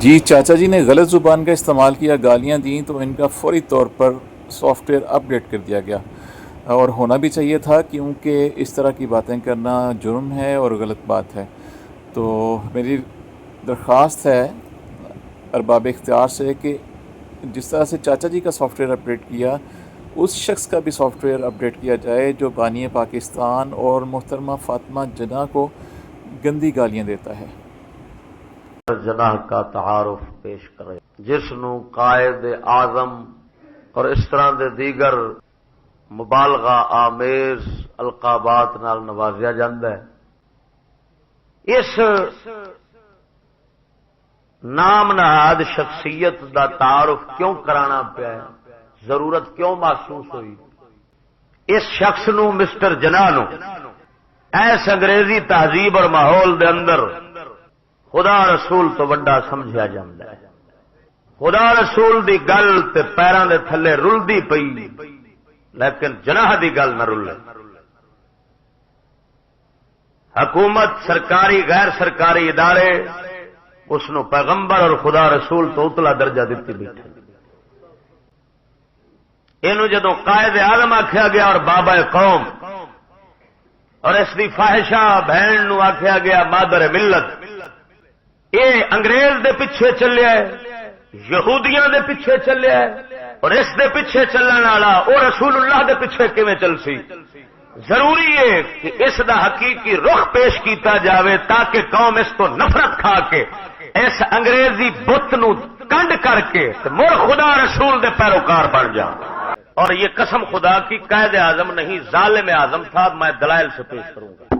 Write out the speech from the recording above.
جی چاچا جی نے غلط زبان کا استعمال کیا، گالیاں دیں تو ان کا فوری طور پر سافٹ ویئر اپ ڈیٹ کر دیا گیا، اور ہونا بھی چاہیے تھا کیونکہ اس طرح کی باتیں کرنا جرم ہے اور غلط بات ہے۔ تو میری درخواست ہے ارباب اختیار سے کہ جس طرح سے چاچا جی کا سافٹ ویئر اپڈیٹ کیا، اس شخص کا بھی سافٹ ویئر اپڈیٹ کیا جائے جو بانی پاکستان اور محترمہ فاطمہ جناح کو گندی گالیاں دیتا ہے۔ جناح کا تعارف پیش کرے جس نو قائد اعظم اور اس طرح دے دیگر مبالغہ آمیز القابات نال نوازیا جاندہ ہے۔ اس نام نہاد شخصیت دا تعارف کیوں کرانا پیا ہے، ضرورت کیوں محسوس ہوئی؟ اس شخص نو مسٹر جناح نو ایس انگریزی تہذیب اور ماحول دے اندر خدا رسول تو وڈا سمجھا جاندہ ہے۔ خدا رسول دی گل تے پیراں دے تھلے رلدی پئی، لیکن جناح دی گل نہ رلے۔ حکومت، سرکاری غیر سرکاری ادارے اس نو پیغمبر اور خدا رسول تو اتلا درجہ دیتی بیٹھے۔ اینو جدوں قائد اعظم آکھیا گیا اور بابا قوم، اور اس دی فاحشہ بہن نو آکھیا گیا مادر ملت، یہ انگریز دے پیچھے چلیا ہے، یہودیاں دے پیچھے چلیا ہے، اور اس دے پیچھے چلن والا او رسول اللہ دے پیچھے کیویں چل سی؟ ضروری ہے کہ اس دا حقیقی رخ پیش کیتا جاوے تاکہ قوم اس کو نفرت کھا کے اس انگریزی بت نو کنڈ کر کے مر خدا رسول دے پیروکار بن جا۔ اور یہ قسم خدا کی قائد اعظم نہیں ظالم اعظم تھا، میں دلائل سے پیش کروں گا۔